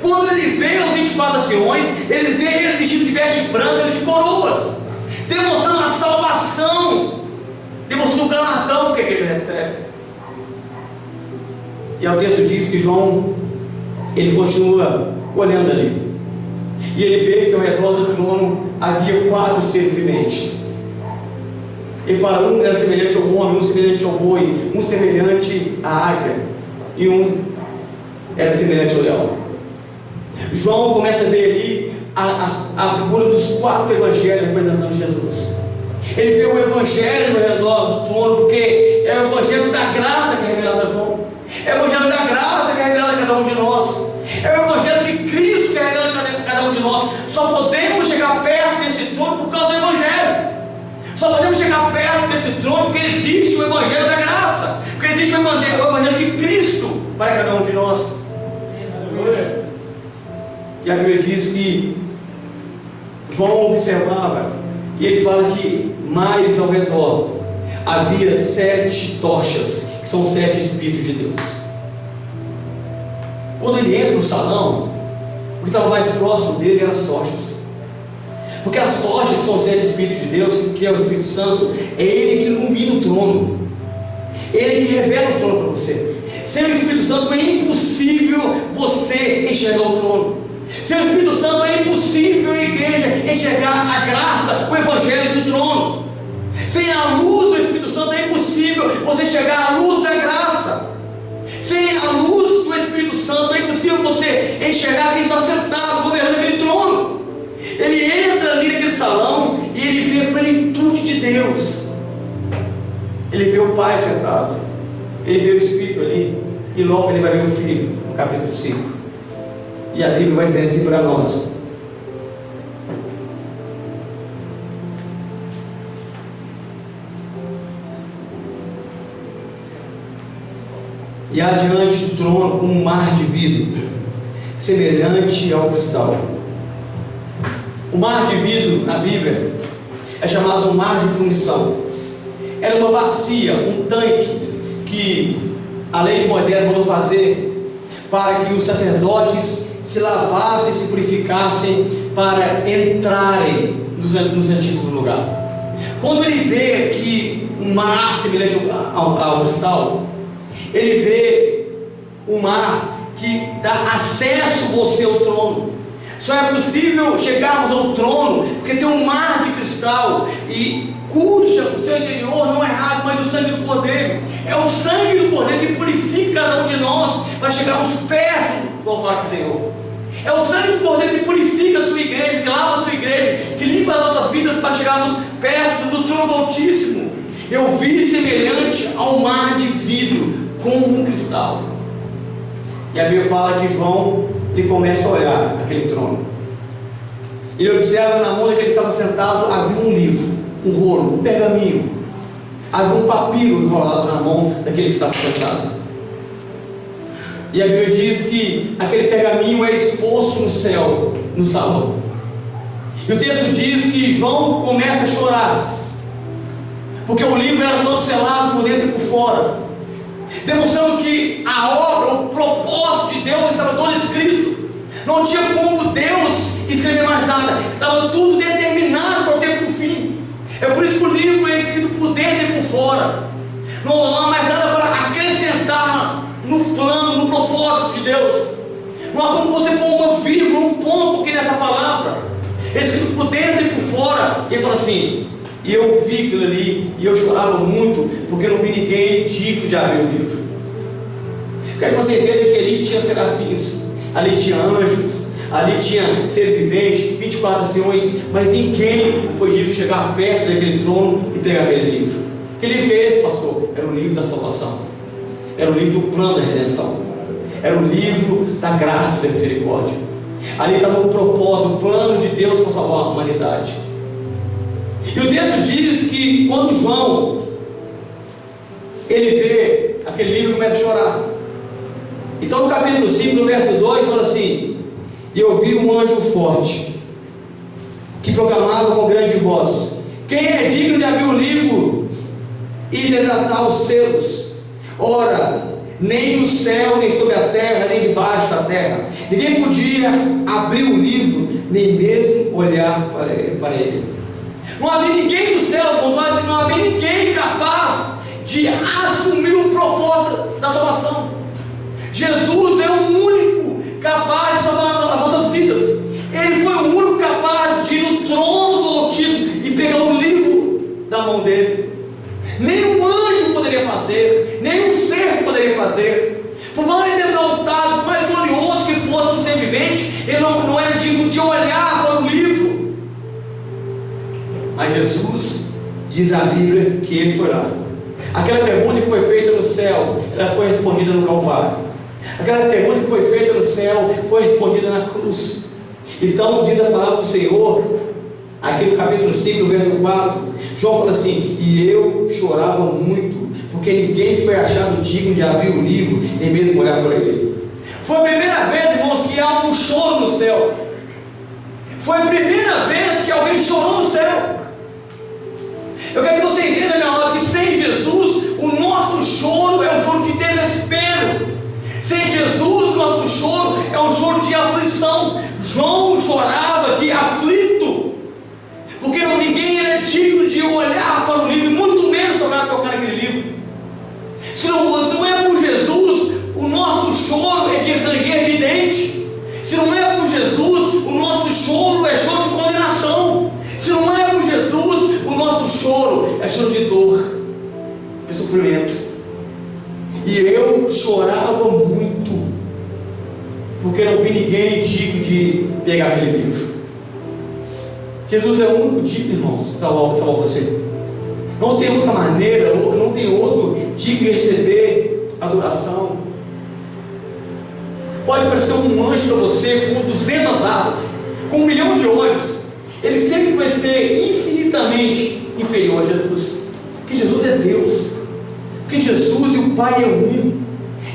Speaker 1: Quando ele vê os 24 anciões, ele vê eles vestidos de vestes brancas e de coroas, demonstrando a salvação, demonstrando o galardão que a igreja recebe. E o texto diz que João, ele continua olhando ali, e ele vê que ao redor do trono havia 4 seres viventes. Ele fala: um era semelhante ao homem, um semelhante ao boi, um semelhante à águia, e um era semelhante ao leão. João começa a ver ali a figura dos 4 evangelhos representando Jesus. Ele vê o evangelho no redor do trono, porque é o evangelho da graça que é revelado a João. É o evangelho da graça que é revelado a cada um de nós. É o evangelho de Cristo que é revelado a cada um de nós. Só podemos chegar perto desse trono por causa do evangelho. Só podemos chegar perto desse trono porque existe o evangelho da graça, porque existe o evangelho de Cristo para cada um de nós. E a Bíblia diz que João observava, e ele fala que mais ao redor havia 7 tochas, que são 7 Espíritos de Deus. Quando ele entra no salão, o que estava mais próximo dele eram as tochas, porque as tochas, que são os 7 Espíritos de Deus, que é o Espírito Santo, é ele que ilumina o trono, ele que revela o trono para você. Sem o Espírito Santo é impossível você enxergar o trono. Sem o Espírito Santo é impossível a igreja enxergar a graça, o evangelho do trono. Sem a luz do Espírito Santo é impossível você chegar à luz da graça. Sem a luz do Espírito Santo é impossível você enxergar quem está sentado governando aquele trono. Ele entra ali naquele salão e ele vê a plenitude de Deus. Ele vê o Pai sentado, ele vê o Espírito ali, e logo ele vai ver o Filho, no capítulo 5. E a Bíblia vai dizer assim para nós: e adiante do trono um mar de vidro, semelhante ao cristal. O mar de vidro na Bíblia é chamado mar de fundição. Era uma bacia, um tanque que a lei de Moisés mandou fazer para que os sacerdotes se lavassem, se purificassem para entrarem no Santíssimo Lugar. Quando ele vê que um mar semelhante ao cristal, ele vê um mar que dá acesso você ao trono. Só é possível chegarmos ao trono porque tem um mar de cristal, e cuja o seu interior não é água, mas o sangue do Cordeiro. É o sangue do Cordeiro que purifica cada um de nós para chegarmos perto do altar do Senhor. É o sangue do Cordeiro que purifica a sua igreja, que lava a sua igreja, que limpa as nossas vidas para chegarmos perto do trono do Altíssimo. Eu vi semelhante ao mar de vidro, como um cristal. E a Bíblia fala que João, ele começa a olhar aquele trono. Ele observa na mão daquele que estava sentado, havia um livro, um rolo, um pergaminho. Havia um papiro enrolado na mão daquele que estava sentado. E a Bíblia diz que aquele pergaminho é exposto no céu, no salão. E o texto diz que João começa a chorar, porque o livro era todo selado por dentro e por fora, demonstrando que a obra, o propósito de Deus estava todo escrito. Não tinha como Deus escrever mais nada. Estava tudo determinado para o tempo do fim. É por isso que o livro é escrito por dentro e por fora. Não há mais nada para acrescentar no plano, no propósito de Deus. Não há como você pôr uma vírgula, um ponto aqui nessa palavra. É escrito por dentro e por fora. E ele fala assim: e eu vi aquilo ali, e eu chorava muito, porque eu não vi ninguém digno de abrir o livro. Quero que você entenda que ali tinha serafins, ali tinha anjos, ali tinha seres viventes, 24 anciões, mas ninguém foi digno de chegar perto daquele trono e pegar aquele livro. Que livro é esse, pastor? Era o livro da salvação, era o livro do plano da redenção, era o livro da graça e da misericórdia. Ali estava o propósito, o plano de Deus para salvar a humanidade. E o texto diz que quando João ele vê aquele livro, começa a chorar. Então no capítulo 5, no verso 2, fala assim: e eu vi um anjo forte que proclamava com grande voz: quem é digno de abrir o livro e desatar os selos? Ora, nem no céu, nem sobre a terra, nem debaixo da terra, ninguém podia abrir o livro, nem mesmo olhar para ele. Não havia ninguém no céu, mas não havia ninguém capaz de assumir o propósito da salvação. Jesus é o único capaz de salvar as nossas vidas. Ele foi o único capaz de ir no trono do Altíssimo e pegar o livro da mão dele. Nenhum anjo poderia fazer, nenhum ser poderia fazer. Por mais exaltado, por mais glorioso que fosse um ser vivente, ele não era digno de olhar para o livro. Mas Jesus, diz a Bíblia, que ele foi lá. Aquela pergunta que foi feita no céu, ela foi respondida no Calvário. Aquela pergunta que foi feita no céu foi respondida na cruz. Então diz a palavra do Senhor, aqui no capítulo 5, no verso 4, João fala assim: e eu chorava muito, porque ninguém foi achado digno de abrir o livro, nem mesmo olhar para ele. Foi a primeira vez, irmãos, que há um choro no céu. Foi a primeira vez que alguém chorou no céu. Eu quero que você entenda, meu amado, que sem Jesus o nosso choro é um choro de desespero. Sem Jesus o nosso choro é um choro de aflição. João chorava aqui aflito, porque ninguém era digno de olhar para o livro, muito menos tocar naquele livro. Se não é por Jesus, o nosso choro é de ranger de dente. Se não é por Jesus, o nosso choro é choro de condenação. Se não é por Jesus, o nosso choro é choro de dor, de sofrimento. E eu chorava muito, porque não vi ninguém digno de pegar aquele livro. Jesus é o único digno, irmãos, de salvar você. Não tem outra maneira, não tem outro digno de receber adoração. Pode aparecer um anjo para você com 200 asas, com 1 milhão de olhos, ele sempre vai ser infinitamente inferior a Jesus, porque Jesus é Deus, porque Jesus e o Pai é um.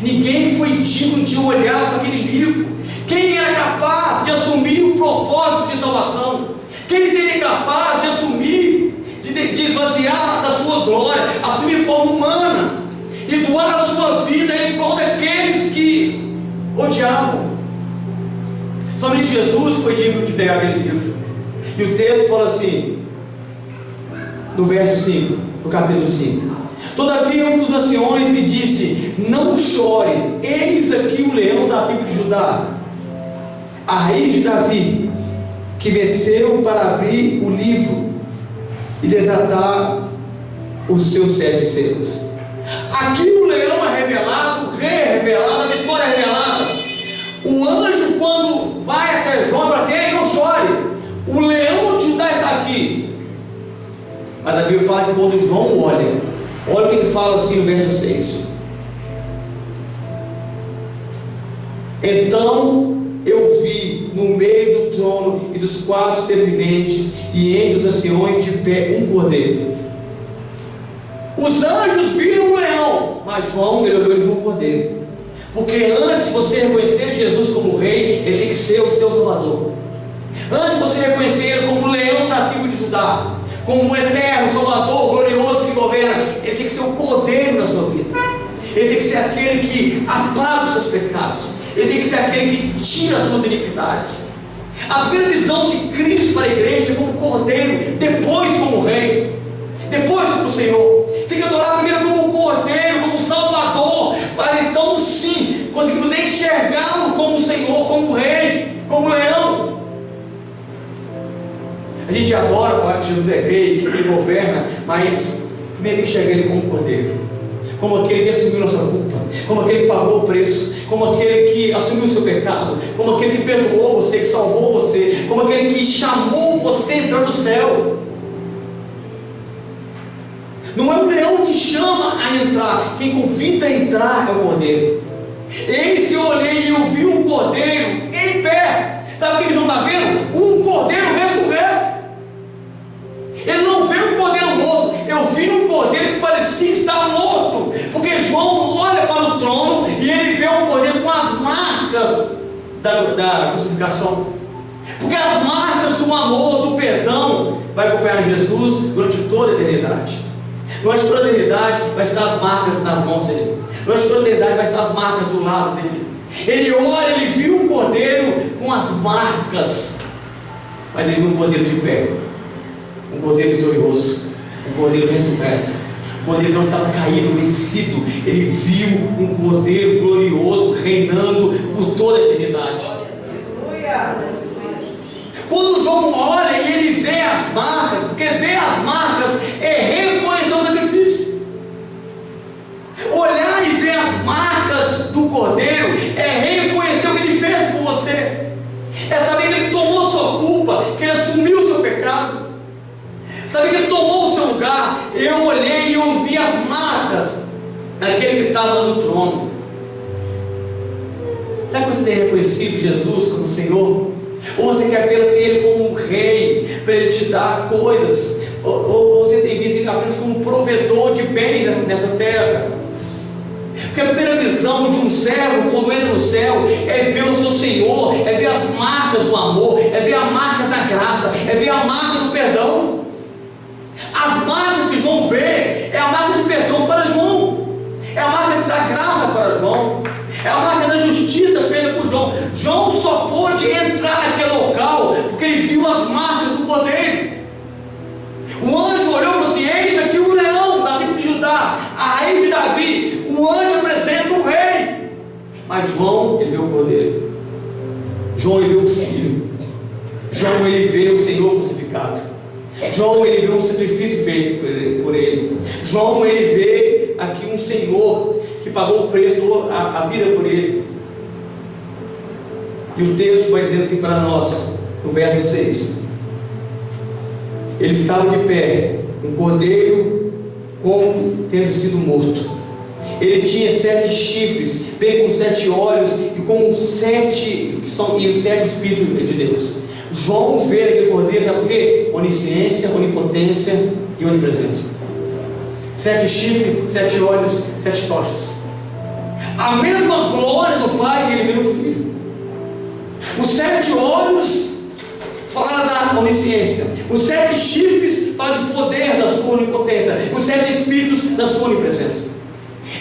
Speaker 1: Ninguém foi digno de olhar para aquele livro. Quem era capaz de assumir o propósito de salvação? Quem seria capaz de assumir, de esvaziar da sua glória, assumir forma humana e doar a sua vida em prol daqueles que odiavam? Somente Jesus foi digno de pegar aquele livro. E o texto fala assim, no verso 5, no capítulo 5: todavia um dos anciões me disse: não chore, eis aqui o leão da tribo de Judá, a raiz de Davi, que venceu para abrir o livro e desatar os seus 7 selos. Aqui o leão é revelado, o rei é revelado, a vitória é revelada. O anjo, quando vai até João, fala assim: ei, não chore, o leão de Judá está aqui. Mas a Bíblia fala que quando João olha o que ele fala assim no verso 6: então eu vi no meio do trono e dos 4 seres viventes e entre os anciões de pé um cordeiro. Os anjos viram um leão, mas João ele olhou e viu um cordeiro. Porque antes de você reconhecer Jesus como rei, ele tem que ser o seu salvador. Antes de você reconhecer ele como o leão da tribo de Judá, como o eterno salvador glorioso que governa, ele tem que ser o cordeiro na sua vida. Ele tem que ser aquele que apaga os seus pecados. Ele tem que ser aquele que tira as suas iniquidades. A primeira visão de Cristo para a igreja é como cordeiro, depois como rei, depois como Senhor. Tem que adorar primeiro como cordeiro, como Salvador, para então sim conseguirmos enxergá-lo como Senhor, como rei, como leão. A gente adora falar que Jesus é rei, que ele governa, mas primeiro tem que enxergar ele como cordeiro, como aquele que assumiu nossa culpa, como aquele que pagou o preço, como aquele que assumiu o seu pecado, como aquele que perdoou você, que salvou você, como aquele que chamou você a entrar no céu. Não é o leão que chama a entrar, quem convida a entrar é o cordeiro. Eis que eu olhei e eu vi um cordeiro em pé. Sabe o que eles não estão vendo? Um cordeiro ressurreto. Ele não vê um cordeiro morto. Eu vi um cordeiro que parecia estar morto, porque João olha para o trono e ele vê um cordeiro com as marcas da crucificação, porque as marcas do amor, do perdão, vai acompanhar Jesus durante toda a eternidade. Durante toda a eternidade vai estar as marcas nas mãos dele. Durante toda a eternidade vai estar as marcas do lado dele. Ele olha, ele viu um cordeiro com as marcas, mas ele viu um cordeiro de pé, um cordeiro vitorioso, um cordeiro ressurreto, um cordeiro que não estava caído, vencido. Ele viu um cordeiro glorioso reinando por toda a eternidade. Quando João olha e ele vê as marcas, porque ver as marcas é reconhecer o sacrifício. Olhar e ver as marcas do cordeiro é reconhecer o que ele fez por você, é saber que ele tomou sua culpa, que ele assumiu o seu pecado, saber que ele tomou o seu lugar. Eu olhei e eu vi as marcas daquele que estava no trono. Será que você tem reconhecido Jesus como Senhor? Ou você quer apenas ter Ele como rei, para Ele te dar coisas? Ou você tem visto Ele apenas como provedor de bens nessa terra? Porque a primeira visão de um servo quando entra no céu é ver o seu Senhor, é ver as marcas do amor, é ver a marca da graça, é ver a marca do perdão. As marcas que João vê é a marca de perdão para João, é a marca da graça para João, é a marca da justiça feita por João. João só pôde entrar naquele local porque ele viu as marcas do cordeiro. O anjo olhou e falou assim: eis aqui o leão da tribo de Judá, a raiz de Davi. O anjo apresenta o rei. Mas João, ele vê o cordeiro. João, ele vê o filho. João, ele vê o Senhor crucificado. João, ele vê um sacrifício feito por ele. João, ele vê aqui um Senhor que pagou o preço, a vida por ele. E o texto vai dizer assim para nós, no verso 6: ele estava de pé, um cordeiro como tendo sido morto. Ele tinha 7 chifres, bem com 7 olhos, e com 7 Espíritos de Deus. João vê aquele cordeiro, sabe o que? Onisciência, onipotência e onipresença. 7 chifres, 7 olhos, 7 tochas. A mesma glória do Pai que ele vê no Filho. Os 7 olhos fala da onisciência, os 7 chifres fala de poder da sua onipotência, os 7 espíritos da sua onipresença.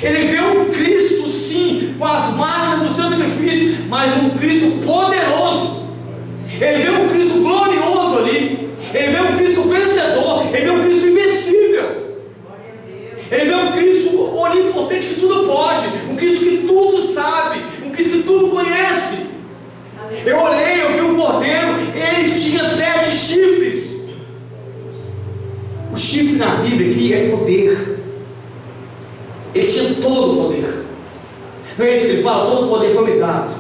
Speaker 1: Ele vê um Cristo, sim, com as marcas do seu sacrifício, mas um Cristo poderoso. Ele vê um Cristo glorioso ali. Ele vê um Cristo vencedor. Ele vê um Cristo invencível. Ele vê um Cristo onipotente que tudo pode, um Cristo que tudo sabe, um Cristo que tudo conhece. Eu olhei, eu vi um cordeiro, ele tinha 7 chifres. O chifre na Bíblia aqui é poder. Ele tinha todo o poder. Não é isso que ele fala? Todo o poder foi me dado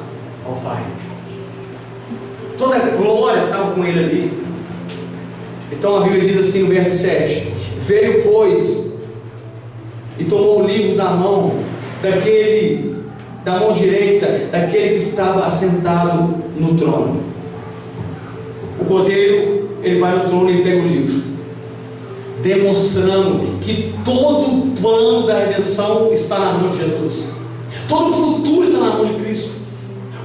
Speaker 1: ao Pai. Toda a glória estava com ele ali. Então a Bíblia diz assim no verso 7: veio, pois, e tomou o livro da mão direita daquele que estava assentado no trono. O cordeiro, ele vai no trono e ele pega o livro, demonstrando que todo o plano da redenção está na mão de Jesus. Todo o futuro está na mão de Cristo.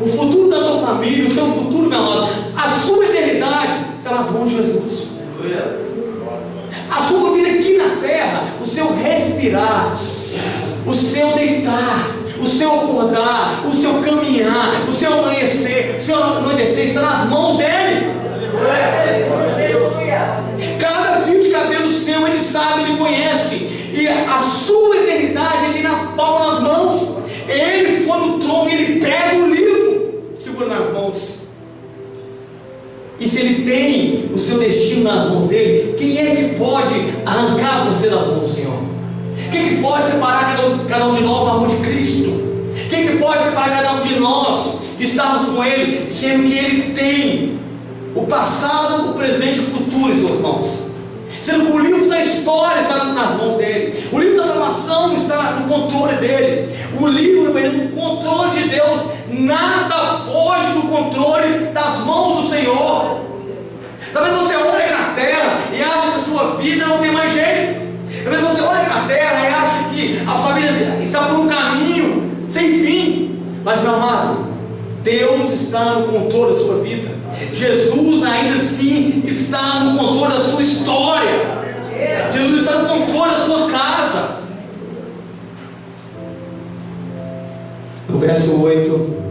Speaker 1: O futuro da sua família, o seu futuro, meu amado, a sua eternidade está nas mãos de Jesus. A sua vida aqui na terra, o seu respirar, o seu deitar, o seu acordar, o seu caminhar, o seu amanhecer, está nas mãos dele. Cada fio de cabelo seu, ele sabe, ele conhece, e a sua eternidade ele tem nas palmas, nas mãos. Ele foi no trono e ele pega o livro, segura nas mãos. E se ele tem o seu destino nas mãos dele, quem é que pode arrancar você das mãos do Senhor? Quem é que pode separar cada um de nós do amor de Cristo? Quem é que pode separar cada um de nós de estarmos com Ele, sendo que Ele tem o passado, o presente e o futuro em suas mãos? Sendo que o livro da história está nas mãos dele, o livro da salvação está no controle dele, o livro do controle de Deus. Nada foge do controle das mãos do Senhor. Talvez você olhe aqui na terra e ache que a sua vida não tem mais jeito. Talvez você olhe aqui na terra e ache que a família está por um caminho sem fim. Mas, meu amado, Deus está no controle da sua vida. Jesus ainda assim está no controle da sua história. Jesus está no controle da sua casa. No verso 8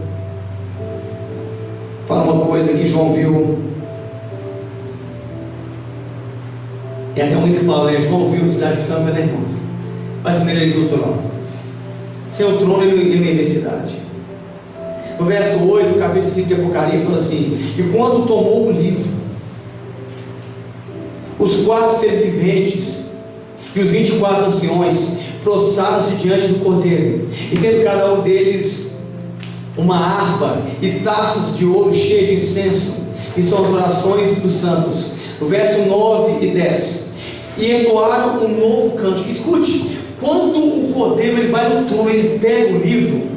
Speaker 1: fala uma coisa que João viu. E até um que fala, né? João viu a cidade santa, né, irmãos? Mas ele viu o trono. Sem o trono ele não vê a cidade. No verso 8, capítulo 5 de Apocalipse, fala assim: e quando tomou o livro, os 4 seres viventes e os 24 anciões prostraram-se diante do Cordeiro, e tendo cada um deles uma harpa e taças de ouro cheias de incenso, que são as orações dos santos. No verso 9 e 10, e entoaram um novo cântico. Escute, quando o Cordeiro ele vai no trono, ele pega o livro,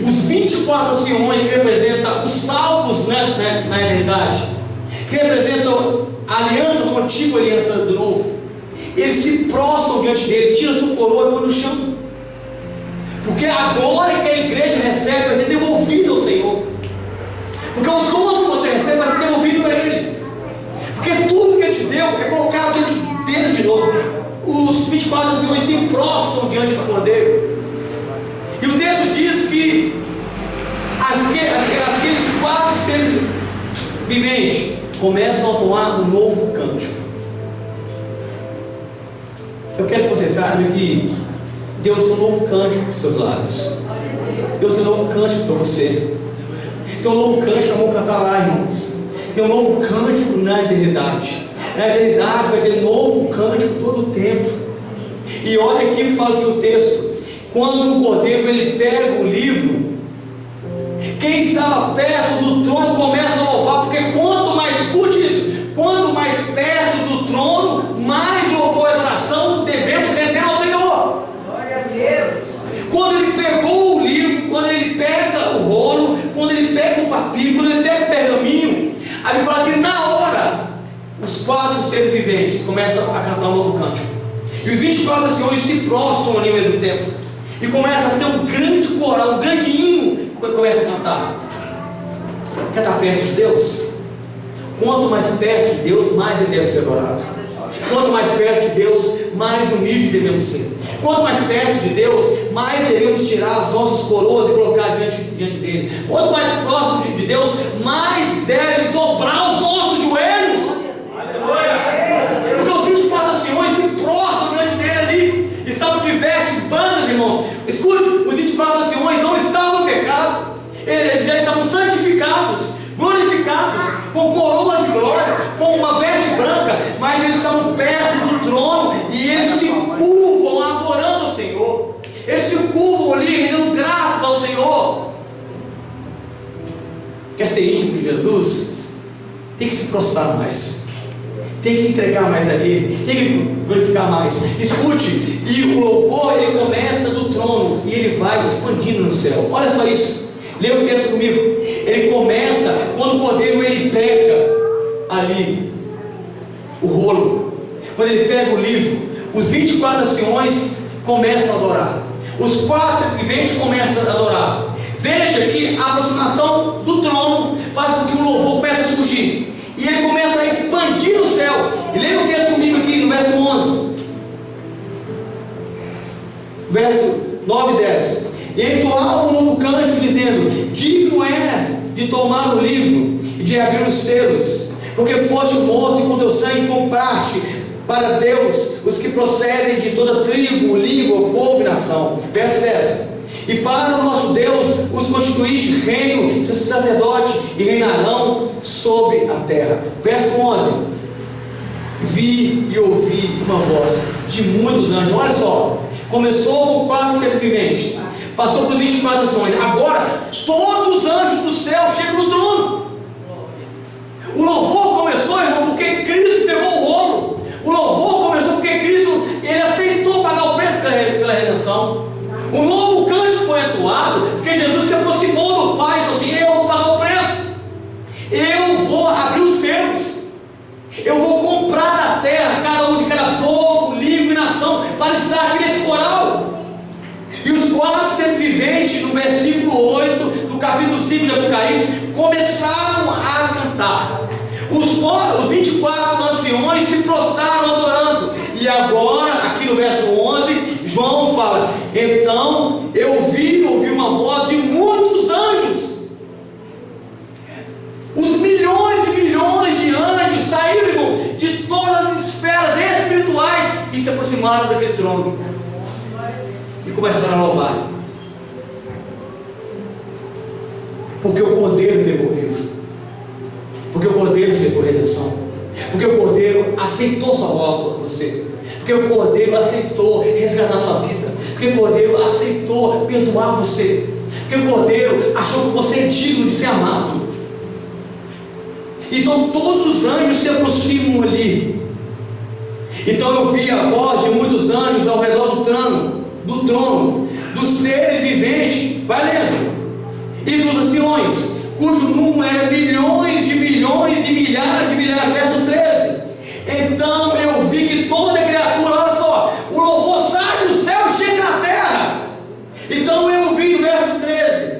Speaker 1: os 24 anciões que representam os salvos, né, na eternidade, que representam a aliança do antigo, a aliança do novo, eles se prostram diante dele, tiram sua coroa e põe no chão, porque a glória que a igreja recebe vai ser devolvida ao Senhor, porque os dons que você recebe vai ser devolvido para Ele, porque tudo que Ele te deu é colocado dentro de novo. Os 24 anciões se prostram diante do Cordeiro, e o texto diz que aqueles 4 seres viventes começam a tomar um novo cântico. Eu quero que você saiba que Deus tem um novo cântico para os seus lábios. Deus tem um novo cântico para você. Tem um novo cântico, vamos cantar lá, irmãos. Tem um novo cântico na eternidade. Na eternidade vai ter um novo cântico todo o tempo. E olha aqui que fala aqui o texto. Quando o Cordeiro ele pega o livro, quem estava perto do trono começa a louvar, porque quanto mais, escute isso, quanto mais perto do trono, mais louvor e adoração devemos render ao Senhor.
Speaker 2: Glória a Deus.
Speaker 1: Quando ele pegou o livro, quando ele pega o rolo, quando ele pega o papiro, quando ele pega o pergaminho, aí ele fala que na hora os 4 seres viventes começam a cantar um novo cântico, e os 24 anciões se prostram ali ao mesmo tempo, e começa a ter um grande coral, um grande hino, começa a cantar. Quer estar perto de Deus? Quanto mais perto de Deus, mais Ele deve ser adorado. Quanto mais perto de Deus, mais humilde devemos ser. Quanto mais perto de Deus, mais devemos tirar as nossas coroas e colocar diante dele. Quanto mais próximo de Deus, mais deve dobrar os nossos joelhos. Porque os 24 anciões se prostram diante dele ali, e estavam diversas bandas, irmãos. Escute, os 24 anciões não estavam em pecado, eles já estavam santificados, glorificados, com coroas de glória, com uma veste branca, mas eles estavam perto do trono, e eles se curvam adorando ao Senhor, eles se curvam ali, rendendo graças ao Senhor. Quer ser íntimo de Jesus? Tem que se prostrar mais, tem que entregar mais a Ele, tem que glorificar mais. Escute, e o louvor ele começa do trono e ele vai expandindo no céu. Olha só isso, leia o texto comigo. Ele começa quando o Cordeiro ele pega ali o rolo, quando ele pega o livro, os 24 anciões começam a adorar, os 4 viventes começam a adorar. Veja que a aproximação do trono faz com que o louvor comece a surgir, e ele começa a expandir no céu. E leia o texto comigo aqui no verso 11, verso 9 e 10. E entoava um novo cântico, dizendo: digno és de tomar o livro e de abrir os selos, porque foste morto e com teu sangue compraste para Deus os que procedem de toda tribo, língua, povo e nação. Verso 10. E para o nosso Deus os constituíste reino, sacerdote, e reinarão sobre a terra. Verso 11. Vi e ouvi uma voz de muitos anjos. Olha só, começou com 4 seres viventes, passou por 24 nações. Agora todos os anjos do céu chegam no trono. O louvor começou, irmão, porque Cristo pegou o rolo. O louvor começou porque Cristo, ele aceitou pagar o preço pela redenção. O novo cântico foi entoado porque Jesus se aproximou do Pai e disse assim: eu vou pagar o preço, eu vou abrir os céus, eu vou comprar da terra cada um de cada povo, língua e nação para estar aqui nesse coral. E os 4 seres viventes, no versículo 8 do capítulo 5 de Apocalipse, começaram a cantar. Os 24 anciões se prostraram adorando. E agora, aqui no verso 11, João fala: então eu ouvi uma voz de muitos anjos. Os milhões e milhões de anjos saíram, irmão, de todas as esferas espirituais e se aproximaram daquele trono e começaram a louvar, porque o Cordeiro pegou o livro, porque o Cordeiro aceitou a redenção, porque o Cordeiro aceitou salvar você, porque o Cordeiro aceitou resgatar sua vida, porque o Cordeiro aceitou perdoar você, porque o Cordeiro achou que você é digno de ser amado. Então todos os anjos se aproximam ali. Então eu vi a voz de muitos anjos ao redor do trono, dos seres viventes, vai lendo, e dos anciões, cujo número era milhões de milhões e milhares de milhares. Verso 13. Então eu vi que toda criatura, olha só, o louvor sai do céu e chega na terra. Então eu vi, no verso 13,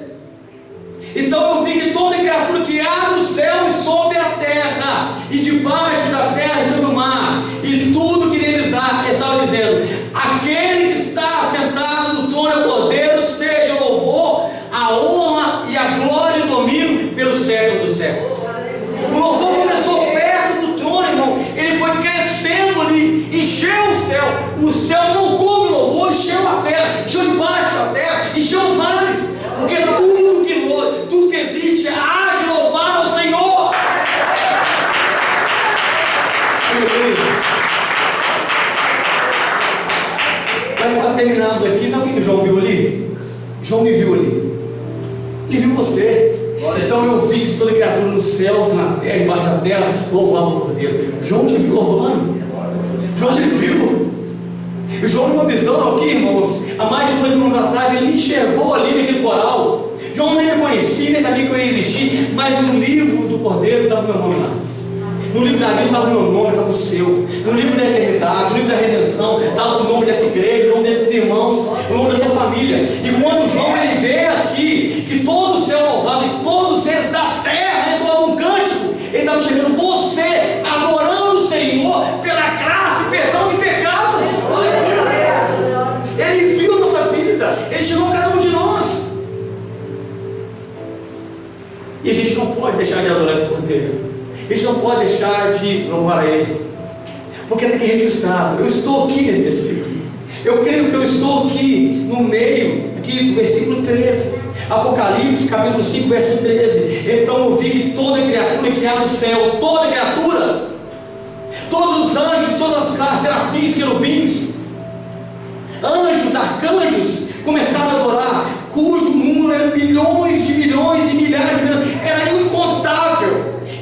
Speaker 1: então eu vi que toda criatura que há no céu e sobre a terra, e debaixo da terra e sobre o mar, e tudo que neles há, estava dizendo: aquele que está sentado no trono é o Cordeiro, seja o louvor, a honra e a glória e o domínio pelos séculos dos séculos. O louvor começou perto do trono, irmão. Ele foi crescendo ali, encheu o céu. O céu não coube louvor, encheu a terra, encheu debaixo da terra, encheu os mares, porque tudo que existe há de louvar ao Senhor. Mas para terminarmos aqui, sabe o que João viu ali? João me viu ali. Ele viu você. Então eu vi que toda criatura nos céus, na terra, embaixo da terra, louvava o Cordeiro. João te viu louvando. João me viu. João, uma visão aqui, irmãos, há mais de 2 anos atrás, ele me enxergou ali naquele coral. João nem me conhecia, nem sabia que eu ia existir, mas no livro do Cordeiro estava o meu nome lá. No livro da vida estava o meu nome, estava o seu. No livro da eternidade, no livro da redenção, estava o nome dessa igreja, o nome desses irmãos, o nome dessa família. E quando João ele vê aqui que todo o céu louvado e todos os seres da terra entoavam um cântico, ele estava chegando você, adorando o Senhor pela graça e perdão de pecados. Ele viu a nossa vida, ele chegou a cada um de nós. E a gente não pode deixar de adorar esse Cordeiro. A gente não pode deixar de louvar a Ele, porque está aqui registrado. Eu estou aqui nesse versículo. Eu creio que eu estou aqui no meio, aqui do versículo 13. Apocalipse, capítulo 5, versículo 13. Então eu vi que toda criatura que há no céu, toda criatura, todos os anjos, todas as classes, serafins, querubins, anjos, arcanjos, começaram a adorar, cujo número era milhões de milhões e milhares de milhões.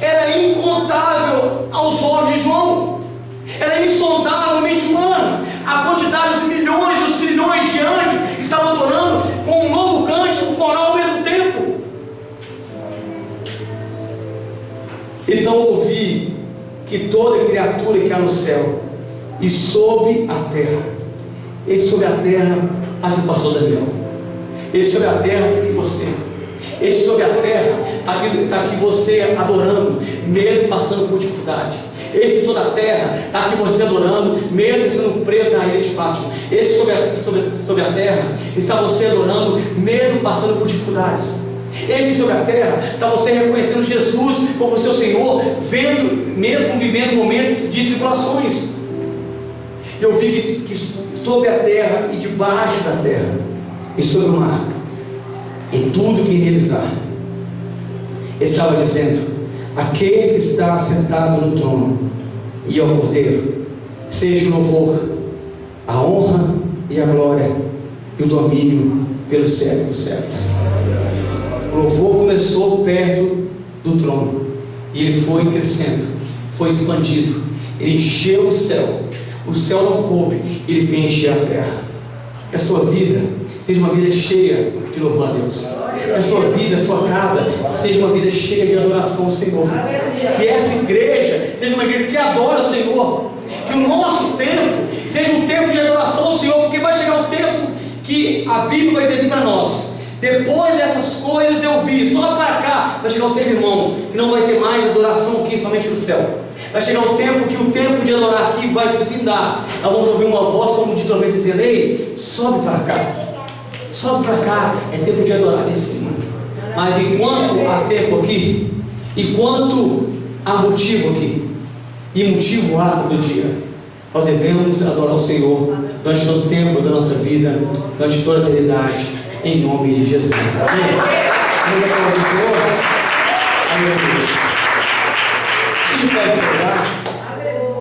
Speaker 1: Era incontável aos olhos de João, era insondavelmente humano. A quantidade dos milhões, dos trilhões de anjos estavam adorando com um novo cântico, um coral ao mesmo tempo. Então ouvi que toda criatura que há no céu e sob a terra, esse sobre a terra está aqui o pastor Daniel, esse sobre a terra está aqui você, esse sobre a terra está aqui você adorando, mesmo passando por dificuldade. Esse toda a terra está aqui você adorando, mesmo sendo preso na ilha Baía de Fátima. Esse sobre a terra está você adorando, mesmo passando por dificuldades. Esse sobre a terra está você reconhecendo Jesus como seu Senhor, mesmo vivendo momentos de tribulações. Eu vi que sobre a terra e debaixo da terra e sobre o mar e tudo que neles há, estava dizendo: aquele que está sentado no trono e ao Cordeiro, seja o louvor, a honra e a glória e o domínio pelos séculos dos séculos. O louvor começou perto do trono e ele foi crescendo, foi expandido, ele encheu o céu não coube, ele vem encher a terra. Que a sua vida seja uma vida cheia de louvor a Deus. Que a sua vida, a sua casa seja uma vida cheia de adoração ao Senhor. Que essa igreja seja uma igreja que adora o Senhor. Que o nosso tempo seja um tempo de adoração ao Senhor, porque vai chegar um tempo que a Bíblia vai dizer assim para nós: depois dessas coisas eu vi, só para cá vai chegar um tempo, irmão, que não vai ter mais adoração aqui somente no céu. Vai chegar um tempo que o tempo de adorar aqui vai se findar. Nós vamos ouvir uma voz como de tormento dizendo: ei, sobe para cá, sobe para cá, é tempo de adorar em cima. Mas enquanto há tempo aqui, enquanto há motivo aqui, e motivo há todo dia, nós devemos adorar o Senhor durante todo o tempo da nossa vida, durante toda a eternidade, em nome de Jesus. Amém? Amém. Amém.